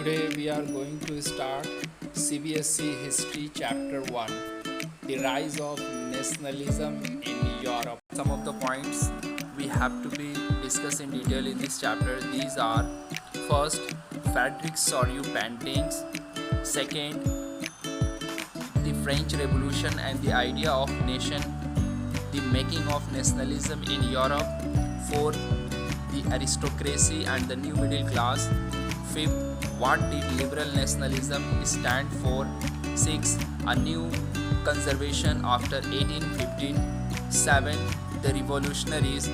Today we are going to start CBSE History Chapter 1, The Rise of Nationalism in Europe. Some of the points we have to be discussed in detail in this chapter. These are: first, Frederick Sorio paintings; second, the French Revolution and the idea of nation, the making of nationalism in Europe; fourth, the aristocracy and the new middle class; fifth, what did liberal nationalism stand for; sixth, a new conservation after 1815; seventh, the revolutionaries;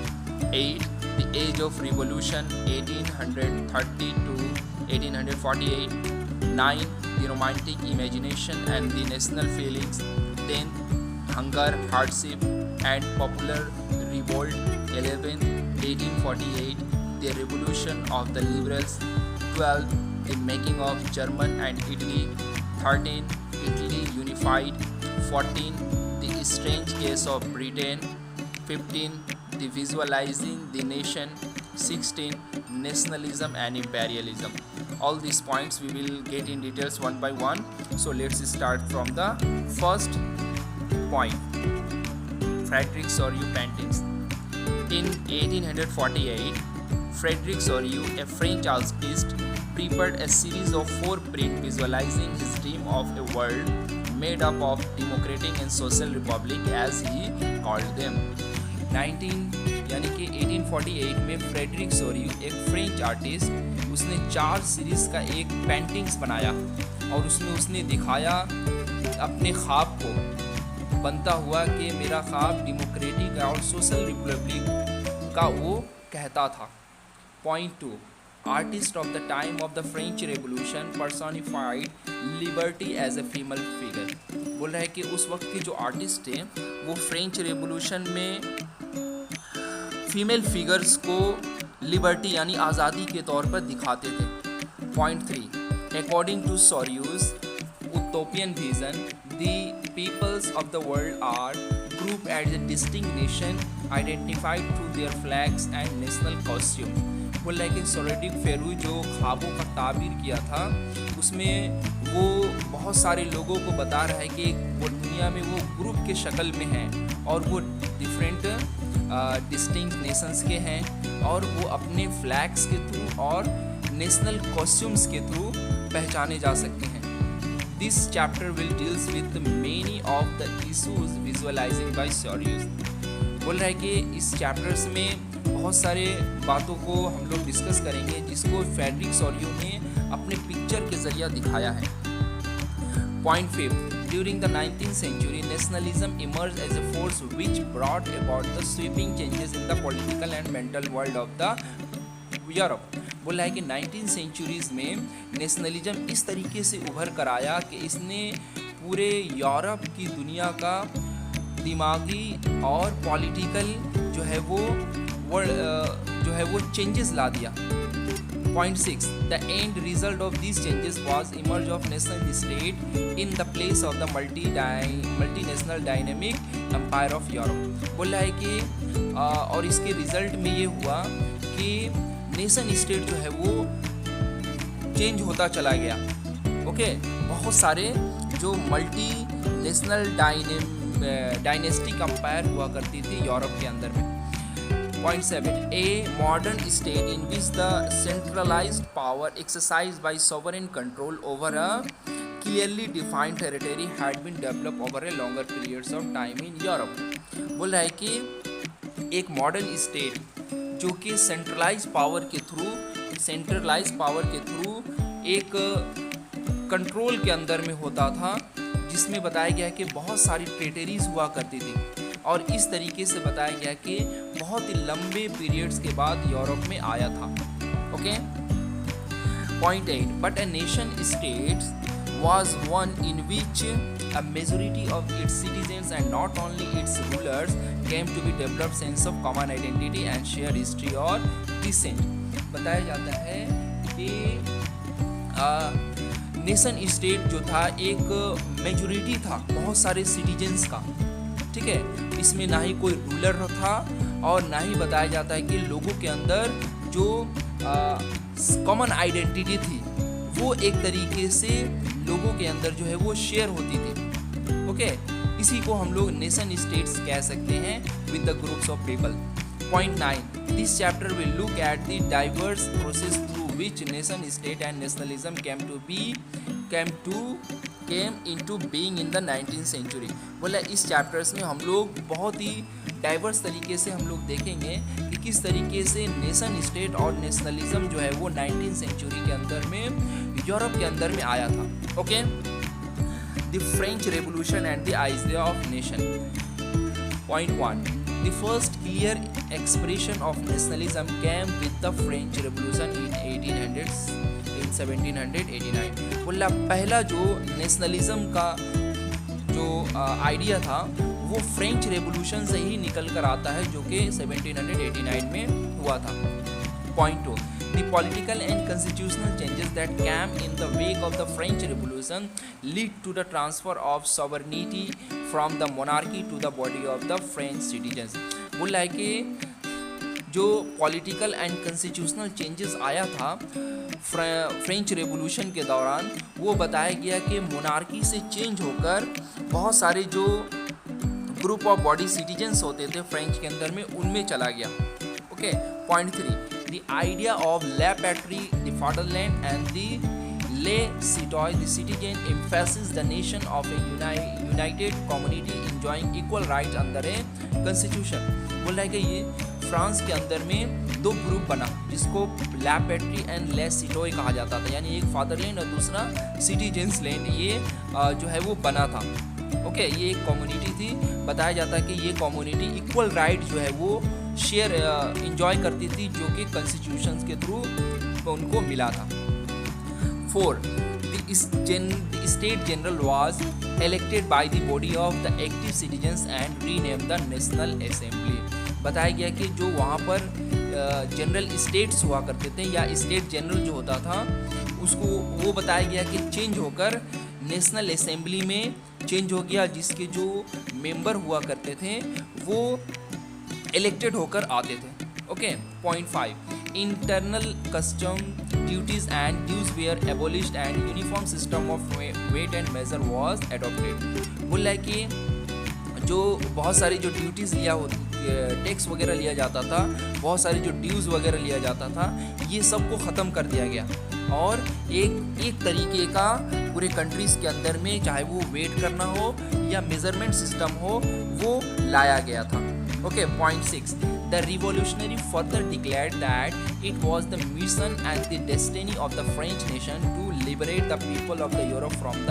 eighth, the age of revolution 1830 to 1848; ninth, the romantic imagination and the national feelings; 10th, hunger, hardship and popular revolt; 11th, 1848, the revolution of the liberals; 12th, the making of German and Italy; 13th, Italy unified; 14th, the strange case of Britain; 15th, the visualizing the nation; 16th, nationalism and imperialism. All these points we will get in details one by one. So let's start from the first point. Frederick Sorio paintings. In 1848, Frederick Sorio, a French artist, prepared a series of 4 prints visualizing his dream of a world made up of democratic and social republic as he called them. 1848 में Frederick Sorio, एक French artist, उसने 4 series का एक paintings बनाया और उसमें उसने दिखाया अपने ख्वाब को बनता हुआ कि मेरा ख्वाब डेमोक्रेटिक और सोशल रिपब्लिक का वो कहता था. Point 2, artist of the time of the French revolution personified liberty as a female figure. बोल रहा है कि उस वक्त के जो आर्टिस्ट थे वो फ्रेंच रेवोल्यूशन में फीमेल फिगर्स को लिबर्टी यानी आज़ादी के तौर पर दिखाते थे. Point 3, according to Sorrieu's utopian vision, the peoples of the world are grouped as a distinct nation identified through their flags and national costume. बोल रहा है कि सोरेटिक फेरू जो ख्वाबों का ताबीर किया था उसमें वो बहुत सारे लोगों को बता रहा है कि वो दुनिया में वो ग्रुप के शक्ल में हैं और वो डिफरेंट डिस्टिंक्ट नेशंस के हैं और वो अपने फ्लैग्स के थ्रू और नेशनल कॉस्ट्यूम्स के थ्रू पहचाने जा सकते हैं. This chapter will deals with many of the issues visualizing by Sorio. बोल रहा है कि इस चैप्टर्स में बहुत सारे बातों को हम लोग डिस्कस करेंगे जिसको फ्रेडरिक सोरियो ने अपने पिक्चर के जरिए दिखाया है. Point 5, during the 19th century nationalism emerged as a force which brought about the sweeping changes in the political and mental world of the Europe. बोल रहा है कि 19th सेंचुरीज़ में नेशनलिज्म इस तरीके से उभर कर आया कि इसने पूरे यूरोप की दुनिया का दिमागी और पॉलिटिकल जो है वो चेंजेस ला दिया. Point 6, the end result of this changes was emerge of national state in the place of the multinational dynamic empire of Europe. बोल रहा है कि और इसके रिजल्ट में ये हुआ कि नेशन स्टेट जो है वो चेंज होता चला गया. ओके, बहुत सारे जो मल्टी नेशनल डायनेस्टिक एम्पायर हुआ करती थी यूरोप के अंदर में. Point 7, a modern state in which the centralised power exercised by sovereign control over a clearly defined territory had been develop over a longer periods of time in Europe. बोल रहा है कि एक मॉडर्न स्टेट जो कि centralise power के through एक control के अंदर में होता था, जिसमें बताया गया कि बहुत सारी टेरिटरीज हुआ करती थी और इस तरीके से बताया गया कि बहुत ही लंबे पीरियड्स के बाद यूरोप में आया था. Okay. Point 8, but a nation states was one in which a majority of its citizens and not only its rulers came to be developed sense of common identity and shared history or descent. बताया जाता है कि nation state जो था एक majority था बहुत सारे सिटीजन्स का. ठीक है, इसमें ना ही कोई रूलर था और ना ही बताया जाता है कि लोगों के अंदर जो कॉमन आइडेंटिटी थी वो एक तरीके से लोगों के अंदर जो है वो शेयर होती थी। ओके, इसी को हम लोग नेशन स्टेट्स कह सकते हैं with the groups of people. Point 9, this chapter will look at the diverse process through which nation state and nationalism came into being in the 19th century। बोला इस चैप्टर्स में हम लोग बहुत ही डाइवर्स तरीके से हम लोग देखेंगे कि किस तरीके से नेशन स्टेट और नेशनलिज्म जो है वो 19th सेंचुरी के अंदर में यूरोप के अंदर में आया था। Okay, the French revolution and the idea of nation. Point 1, the first clear expression of nationalism came with the French revolution in 1789। बोला पहला जो नेशनलिज्म का जो आइडिया था वो फ्रेंच रेवोल्यूशन से ही निकल कर आता है, जो कि 1789 में हुआ था। Point 2, the political and constitutional changes that came in the wake of the French Revolution lead to the transfer of sovereignty from the monarchy to the body of the French citizens। बोला है कि जो political and constitutional changes आया था French revolution के दौरान, वो बताया गया कि मोनार्की से चेंज होकर बहुत सारे जो ग्रुप ऑफ बॉडी सिटीजन्स होते थे फ्रेंच के अंदर में, उनमें चला गया। Okay, point 3, the idea of le patrie, the fatherland and the le citoyen the citizen emphasis the nation of a united community enjoying equal right under a constitution. बोल रहा है कि ये फ्रांस के अंदर में दो ग्रुप बना जिसको ला पैट्री एंड ले सिटॉय कहा जाता था, यानी एक फादरलैंड और दूसरा सिटीजन्स लैंड, ये जो है वो बना था। ओके, ये एक कम्युनिटी थी। बताया जाता है कि ये कम्युनिटी इक्वल राइट जो है वो शेयर इंजॉय करती थी, जो कि कॉन्स्टिट्यूशन के थ्रू उनको मिला था। 4, the state general was elected by the body of the active citizens and renamed the National Assembly। बताया गया कि जो वहाँ पर जनरल स्टेट्स हुआ करते थे या स्टेट जनरल जो होता था उसको वो बताया गया कि चेंज होकर नेशनल असेंबली में चेंज हो गया, जिसके जो मेंबर हुआ करते थे वो इलेक्टेड होकर आते थे। Okay, point 5, internal custom duties and dues were abolished and uniform system of weight and measure was adopted. बोल रहा है कि जो बहुत सारी जो ड्यूटीज़ टैक्स वगैरह लिया जाता था, बहुत सारी जो ड्यूज़ वगैरह लिया जाता था, ये सब को ख़त्म कर दिया गया और एक तरीके का पूरे कंट्रीज़ के अंदर में, चाहे वो वेट करना हो या मेजरमेंट सिस्टम हो, वो लाया गया था। Okay, point 6, the revolutionary further declared that it was the mission and the destiny of the French nation to liberate the people of the Europe from the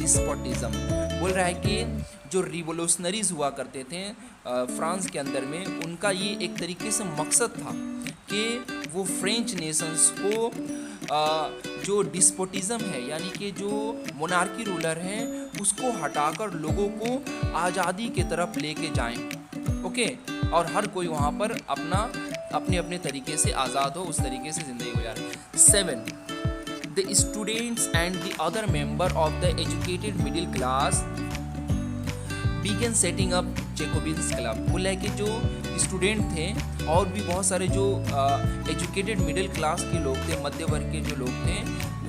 despotism. बोल रहा है कि जो रिवोल्यूशनरीज हुआ करते थे फ्रांस के अंदर में, उनका ये एक तरीके से मकसद था कि वो फ्रेंच नेशंस को जो डिस्पोटिज्म है, यानी कि जो मोनार्की रूलर हैं, उसको हटाकर लोगों को आज़ादी की तरफ लेके जाएं। ओके, और हर कोई वहाँ पर अपने अपने तरीके से आज़ाद हो, उस तरीके से ज़िंदगी गुजारे। 7, the students and the other member of the educated middle class began setting up Jacobins Club। बोला है कि जो स्टूडेंट थे और भी बहुत सारे जो एजुकेटेड मिडिल क्लास के लोग थे, मध्य वर्ग के जो लोग थे,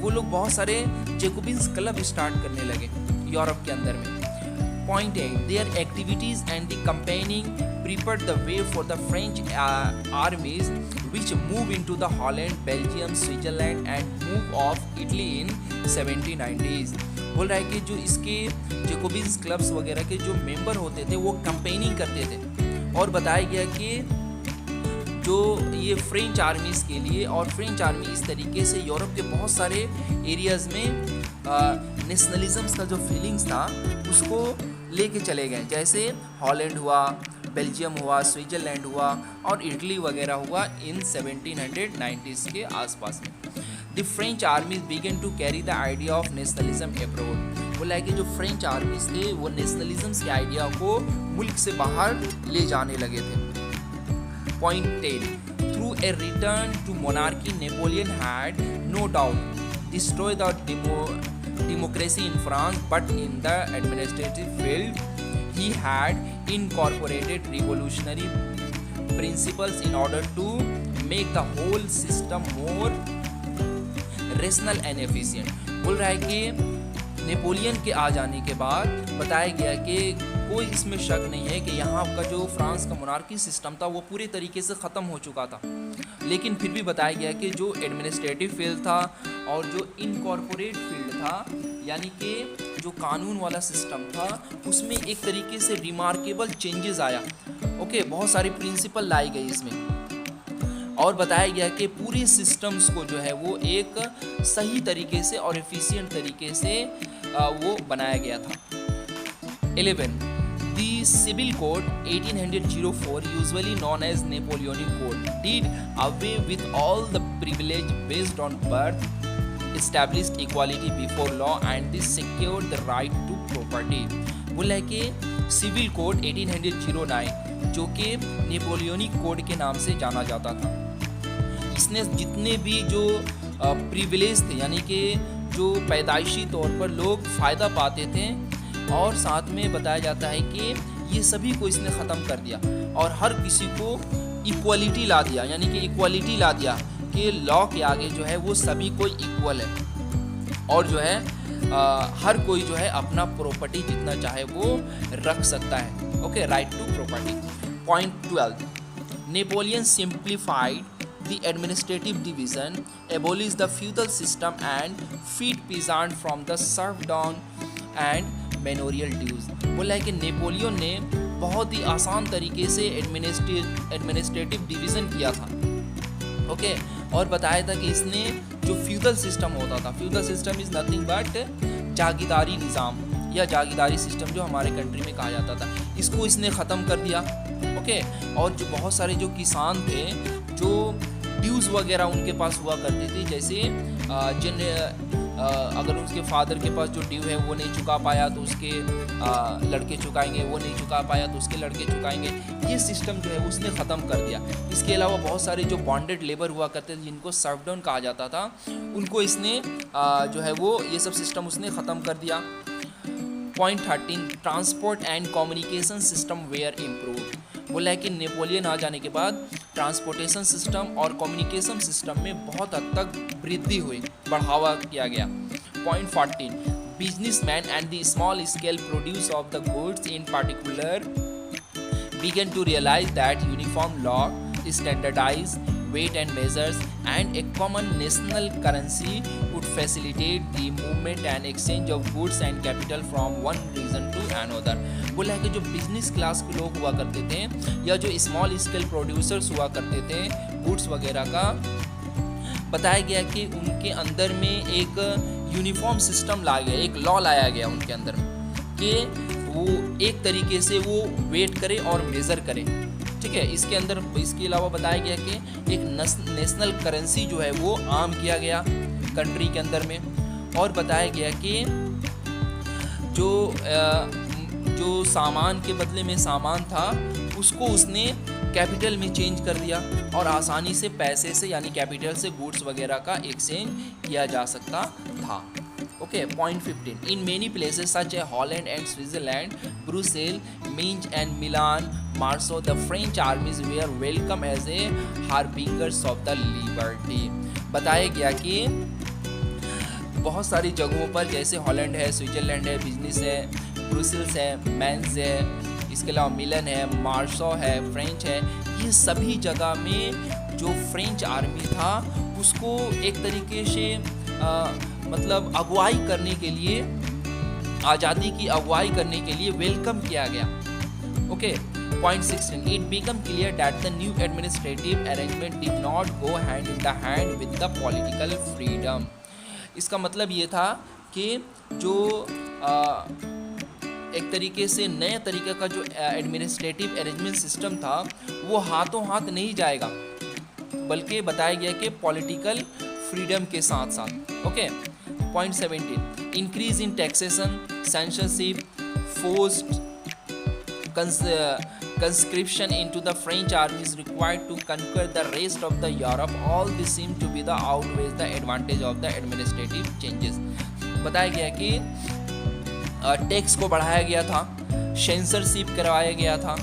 वो लोग बहुत सारे जेकोबिन्स क्लब स्टार्ट करने लगे यूरोप के अंदर में। Point 8, there activities and the campaigning prepared the way for the French armies which moved into the Holland, Belgium, Switzerland and move off Italy in 1790s। बोल रहा है कि जो इसके जेकोबिन्स क्लब्स वगैरह के जो मेंबर होते थे वो कंपेनिंग करते थे, और बताया गया कि जो ये फ्रेंच आर्मीज़ के लिए, और फ्रेंच आर्मी इस तरीके से यूरोप के बहुत सारे एरियाज़ में नेशनलिज्म का जो फीलिंग्स था उसको लेके चले गए, जैसे हॉलैंड हुआ, बेल्जियम हुआ, स्विट्ज़रलैंड हुआ और इटली वगैरह हुआ इन 1790s के आसपास में। The French armies began to carry the idea of nationalism abroad. बोला है कि जो फ्रेंच आर्मीज थे वो नेशनलिज्म के आइडिया को मुल्क से बाहर ले जाने लगे थे। Point 10, through a return to monarchy Napoleon had no doubt destroy the democracy in France, but in the administrative field he had incorporated revolutionary principles in order to make the whole system more rational and efficient. बोल रहा है कि Napoleon के आ जाने के बाद बताया गया कि कोई इसमें शक नहीं है कि यहाँ का जो फ्रांस का मोनार्की सिस्टम था वो पूरे तरीके से ख़त्म हो चुका था, लेकिन फिर भी बताया गया कि जो एडमिनिस्ट्रेटिव फील्ड था और जो इनकॉर्पोरेट फील्ड था, यानी कि जो कानून वाला सिस्टम था, उसमें एक तरीके से रिमार्केबल चेंजेस आया। ओके, बहुत सारी प्रिंसिपल लाई गई इसमें, और बताया गया कि पूरे सिस्टम्स को जो है वो एक सही तरीके से और एफिशिएंट तरीके से वो बनाया गया था। 11. The Civil Code 1804, usually known as Napoleonic Code, did away with all the privilege based on birth, established equality before law, and this secured the right to property. बोला है कि सिविल कोड 1809 जो कि नेपोलियनिक कोड के नाम से जाना जाता था, इसने जितने भी जो प्रिविलेज थे, यानी कि जो पैदाइशी तौर पर लोग फ़ायदा पाते थे, और साथ में बताया जाता है कि ये सभी को इसने ख़त्म कर दिया और हर किसी को इक्वलिटी ला दिया, यानी कि इक्वलिटी ला दिया कि लॉ के आगे जो है वो सभी कोई इक्वल है, और जो है हर कोई जो है अपना प्रॉपर्टी जितना चाहे वो रख सकता है। Okay, right to property. Point 12. Napoleon simplified the administrative division, abolished the feudal system and freed peasants from the serfdom and manorial dues. बोला है कि नेपोलियन ने बहुत ही आसान तरीके से एडमिनिस्ट्रेटिव डिवीज़न किया था। ओके, और बताया था कि इसने जो फ्यूडल सिस्टम होता था, feudal system is nothing but जागीरदारी निज़ाम या जागीरदारी सिस्टम जो हमारे कंट्री में कहा जाता था, इसको इसने ख़त्म कर दिया। ओके, और जो बहुत सारे जो किसान थे जो ड्यूज़ वगैरह उनके पास हुआ करती थी, जैसे अगर उसके फादर के पास जो ड्यू है वो नहीं चुका पाया तो उसके लड़के चुकाएंगे, वो नहीं चुका पाया तो उसके लड़के चुकाएंगे, ये सिस्टम जो है उसने ख़त्म कर दिया। इसके अलावा बहुत सारे जो बॉन्डेड लेबर हुआ करते थे जिनको सर्वडाउन कहा जाता था, उनको इसने जो है वो ये सब सिस्टम उसने ख़त्म कर दिया। Point 13. Transport and communication system were improve. बोला है कि नेपोलियन आ जाने के बाद ट्रांसपोर्टेशन सिस्टम और कम्युनिकेशन सिस्टम में बहुत हद तक वृद्धि हुई, बढ़ावा किया गया। Point 14. Businessman and the small scale produce of the goods in particular began to realize that uniform law, standardized weight and measures, and a common national currency would facilitate the movement and exchange of goods and capital from one region to another. बोला है कि जो business class के लोग हुआ करते थे या जो स्मॉल स्केल प्रोड्यूसर्स हुआ करते थे गुड्स वगैरह का, बताया गया कि उनके अंदर में एक यूनिफॉर्म सिस्टम लाया गया, एक लॉ लाया गया उनके अंदर में कि वो एक तरीके से वो वेट करे और मेज़र करे। ठीक है, इसके अंदर इसके अलावा बताया गया कि एक नेशनल करेंसी जो है वो आम किया गया कंट्री के अंदर में, और बताया गया कि जो सामान के बदले में सामान था उसको उसने कैपिटल में चेंज कर दिया और आसानी से पैसे से यानी कैपिटल से गुड्स वगैरह का एक्सचेंज किया जा सकता था। Okay, point 15. In many places such as Holland and Switzerland, Brussels, Mainz and Milan, Marseille, the French armies were welcome as a harbingers of the liberty. बताया गया कि बहुत सारी जगहों पर जैसे हॉलैंड है, स्विट्ज़रलैंड है, बिजनेस है, ब्रुसेल्स है, मेंस है, इसके अलावा मिलन है, मार्सो है, फ्रेंच है, ये सभी जगह में जो फ्रेंच आर्मी था उसको एक तरीके से मतलब अगुवाई करने के लिए, आज़ादी की अगुवाई करने के लिए वेलकम किया गया। Okay, point 16. It become clear that the new administrative arrangement did not go hand in the hand with the political freedom. इसका मतलब ये था कि जो एक तरीके से नए तरीके का जो एडमिनिस्ट्रेटिव अरेंजमेंट सिस्टम था वो हाथों हाथ नहीं जाएगा, बल्कि बताया गया कि पॉलिटिकल फ्रीडम के साथ साथ। Okay, point 17. Increase in taxation, censorship, forced conscription into the French army is required to conquer the rest of the Europe. All this seem to be the outweighs the advantage of the administrative changes. बताया गया कि tax को बढ़ाया गया था, censorship करवाया गया था।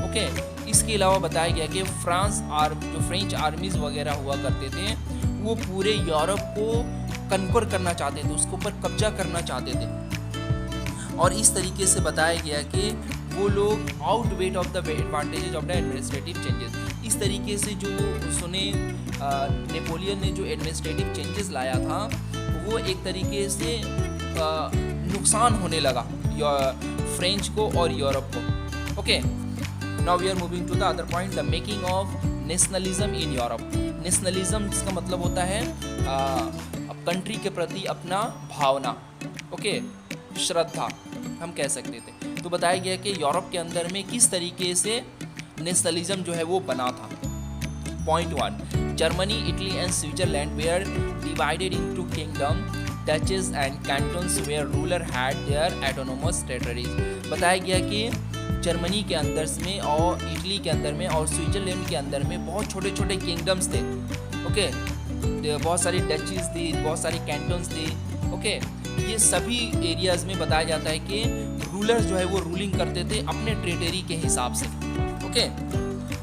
ओके, इसके अलावा बताया गया कि जो फ्रेंच आर्मीज़ वगैरह हुआ करते थे वो पूरे यूरोप को कन्कर करना चाहते थे, उसके ऊपर कब्जा करना चाहते थे। और इस तरीके से बताया गया कि वो लोग outweigh of the advantages of the administrative changes. इस तरीके से जो सुने नेपोलियन ने जो एडमिनिस्ट्रेटिव चेंजेस लाया था वो एक तरीके से नुकसान होने लगा फ्रेंच को और यूरोप को। Okay, now we are moving to the other point, the making of nationalism in Europe. Nationalism जिसका मतलब होता है कंट्री के प्रति अपना भावना, ओके, श्रद्धा हम कह सकते थे। तो बताया गया कि यूरोप के अंदर में किस तरीके से नेशनलिज्म जो है वो बना था। Point 1, Germany, Italy and Switzerland were divided into kingdom, duchess and cantons were ruler had their autonomous territories. बताया गया कि जर्मनी के अंदर में और इटली के अंदर में और स्विट्जरलैंड के अंदर में बहुत छोटे छोटे किंगडम्स थे। ओके, बहुत सारी डचीज थी, बहुत सारी कैंटन्स थी। ओके, ये सभी एरियाज़ में बताया जाता है कि रूलर्स जो है वो रूलिंग करते थे अपने टेरिटरी के हिसाब से। Okay,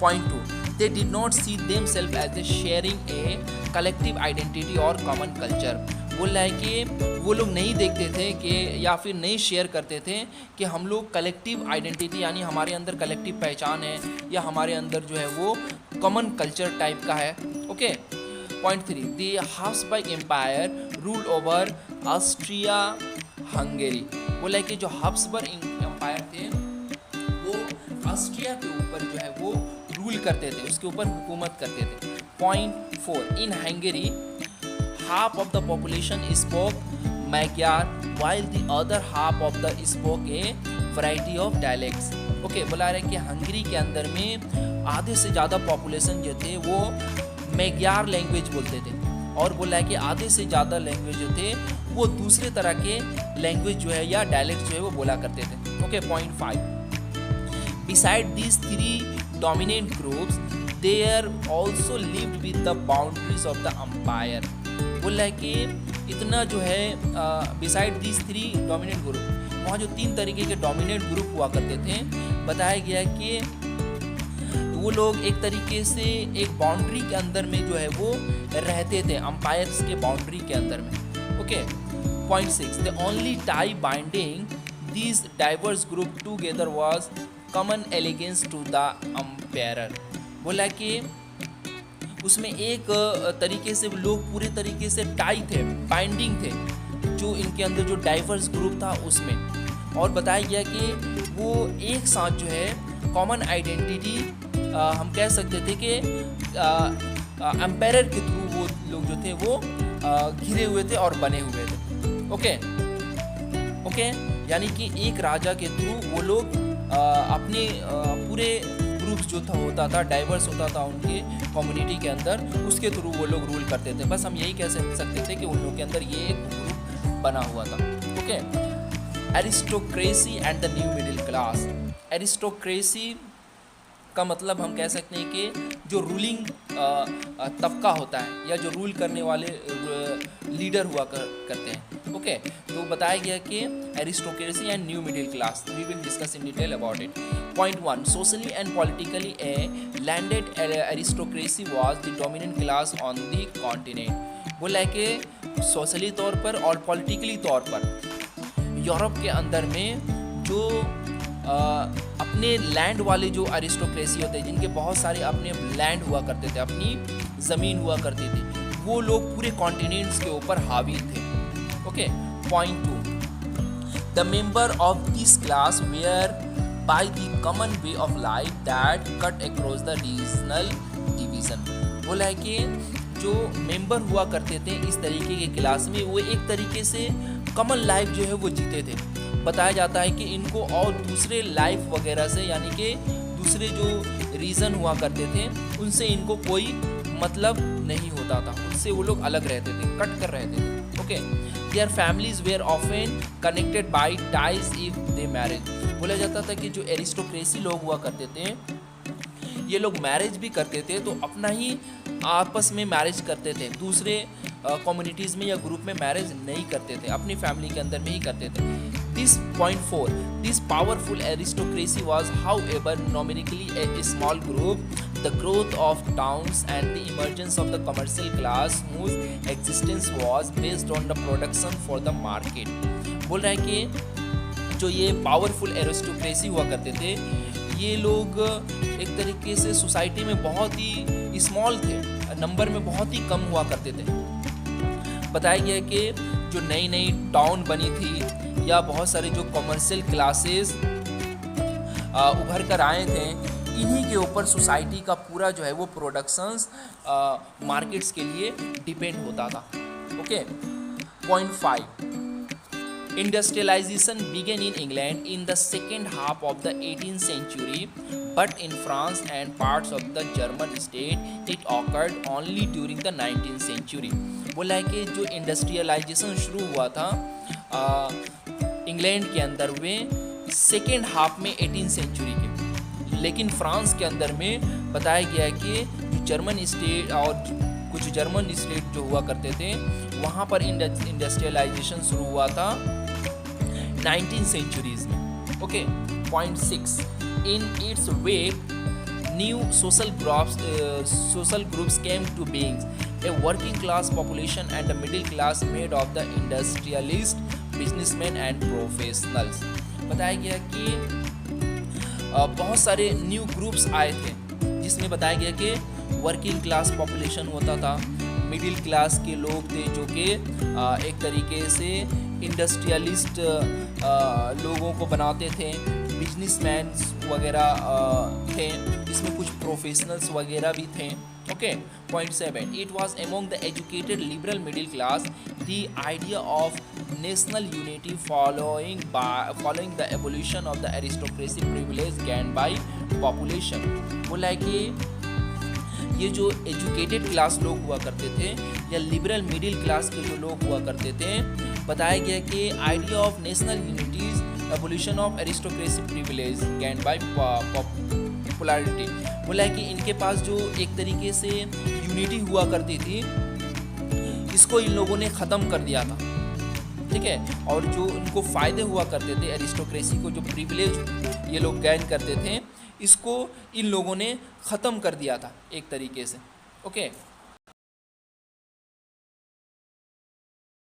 point 2, they did not see themselves as a sharing a collective identity और कॉमन कल्चर। बोल रहा है कि वो लोग नहीं देखते थे कि या फिर नहीं शेयर करते थे कि हम लोग कलेक्टिव आइडेंटिटी यानी हमारे अंदर कलेक्टिव पहचान है या हमारे अंदर जो है वो कॉमन कल्चर टाइप का है। Okay, point 3, the Habsburg empire rule over Austria Hungary. बोला है कि जो हाब्सबर्ग एम्पायर थे वो ऑस्ट्रिया के ऊपर जो है वो रूल करते थे, उसके ऊपर हुकूमत करते थे। Point 4, in Hungary half of the population spoke Magyar while the other half of the spoke a variety of dialects। Okay, बोला रहा है कि हंगरी के अंदर में आधे से ज़्यादा पॉपुलेशन जो थे वो मैग्यार लैंग्वेज बोलते थे और बोला है कि आधे से ज़्यादा लैंग्वेज जो थे वो दूसरे तरह के लैंग्वेज जो है या डायलेक्ट जो है वो बोला करते थे। Okay, point 5, beside these 3 dominant groups there also lived with the boundaries of the empire. बोल रहा है कि इतना जो है बिसाइड दीज 3 डोमिनेंट ग्रुप, वहाँ जो 3 तरीके के डोमिनेंट ग्रुप हुआ करते थे, बताया गया कि वो लोग एक तरीके से एक बाउंड्री के अंदर में जो है वो रहते थे, अम्पायर्स के बाउंड्री के अंदर में। Okay, point 6, the only tie binding these diverse group together was common allegiance to the empire. बोला कि उसमें एक तरीके से लोग पूरे तरीके से टाई थे, बाइंडिंग थे जो इनके अंदर जो डाइवर्स ग्रुप था उसमें। और बताया गया कि वो एक साथ जो है कॉमन आइडेंटिटी हम कह सकते थे कि एम्पायर के थ्रू वो लोग जो थे वो घिरे हुए थे और बने हुए थे। ओके, ओके, यानी कि एक राजा के थ्रू वो लोग अपने पूरे ग्रुप्स जो था होता था, डाइवर्स होता था उनके कम्युनिटी के अंदर, उसके थ्रू वो लोग रूल करते थे। बस हम यही कह सकते थे कि उन लोगों के अंदर ये एक ग्रुप बना हुआ था। Okay, aristocracy and the new middle class. Aristocracy का मतलब हम कह सकते हैं कि जो रूलिंग तबका होता है या जो रूल करने वाले लीडर हुआ करते हैं। ओके, तो बताया गया कि aristocracy and new middle class, we will discuss in detail about it. Point 1, socially and politically a landed aristocracy was the dominant class on the continent. बोला है कि सोशली तौर पर और पॉलिटिकली तौर पर यूरोप के अंदर में जो अपने लैंड वाले जो एरिस्टोक्रेसी होते हैं, जिनके बहुत सारे अपने लैंड हुआ करते थे, अपनी ज़मीन हुआ करती थी, वो लोग पूरे कॉन्टिनेंट्स के ऊपर हावी थे। Okay, point 2, the member of this class were by the common way of life that cut across the regional division. बोला है कि जो मेंबर हुआ करते थे इस तरीके के क्लास में, वो एक तरीके से कॉमन लाइफ जो है वो जीते थे। बताया जाता है कि इनको और दूसरे लाइफ वगैरह से, यानी कि दूसरे जो रीज़न हुआ करते थे उनसे इनको कोई मतलब नहीं होता था, उनसे वो लोग अलग रहते थे, कट कर रहते थे। Okay, their families were often connected by ties if they marriage. बोला जाता था कि जो एरिस्टोक्रेसी लोग हुआ करते थे ये लोग मैरिज भी करते थे तो अपना ही आपस में मैरिज करते थे, दूसरे कम्युनिटीज़ में या ग्रुप में मैरिज नहीं करते थे, अपनी फैमिली के अंदर में ही करते थे। This point 4. This powerful aristocracy was, however, nominally a small group. The growth of towns and the emergence of the commercial class whose existence was based on the production for the market. बोल रहा है कि जो ये powerful aristocracy हुआ करते थे, ये लोग एक तरीके से सोसाइटी में बहुत ही स्मॉल थे, नंबर में बहुत ही कम हुआ करते थे। बताया गया कि जो नई नई टाउन बनी थी या बहुत सारे जो कमर्शियल क्लासेस उभर कर आए थे, इन्हीं के ऊपर सोसाइटी का पूरा जो है वो प्रोडक्शंस मार्केट्स के लिए डिपेंड होता था। Okay, point 5. Industrialization began in England in the second half of the 18th century, but in France and parts of the German state it occurred only during the 19th century. बोला है कि जो industrialisation शुरू हुआ था England के अंदर में सेकेंड हाफ में 18th सेंचुरी के, लेकिन फ्रांस के अंदर में बताया गया है कि जर्मन स्टेट और कुछ जर्मन स्टेट जो हुआ करते थे वहाँ पर इंडस्ट्रियलाइजेशन शुरू हुआ था 19th centuries में। Okay, point 6. In its wake, new social groups came to being. A working class population and a middle class made of the industrialists, businessmen and professionals. बताया गया कि बहुत सारे न्यू ग्रुप्स आए थे, जिसमें बताया गया कि वर्किंग क्लास पॉपुलेशन होता था, मिडिल क्लास के लोग थे जो कि एक तरीके से इंडस्ट्रियलिस्ट लोगों को बनाते थे, बिजनेसमैन वगैरह थे, इसमें कुछ प्रोफेशनल्स वगैरह भी थे। Okay, point 7. It was among the educated liberal middle class the idea of national unity following the evolution of the aristocracy privilege gained by population. बोला है कि ये जो एजुकेटेड क्लास लोग हुआ करते थे या लिबरल मिडिल क्लास के जो लोग हुआ करते थे, बताया गया कि idea of national unities evolution of aristocracy privilege gained by popularity. बोला है कि इनके पास जो एक तरीके से यूनिटी हुआ करती थी, इसको इन लोगों ने ख़त्म कर दिया था। ठीक है, और जो इनको फ़ायदे हुआ करते थे एरिस्टोक्रेसी को जो प्रिविलेज ये लोग गैन करते थे, इसको इन लोगों ने ख़त्म कर दिया था एक तरीके से। ओके।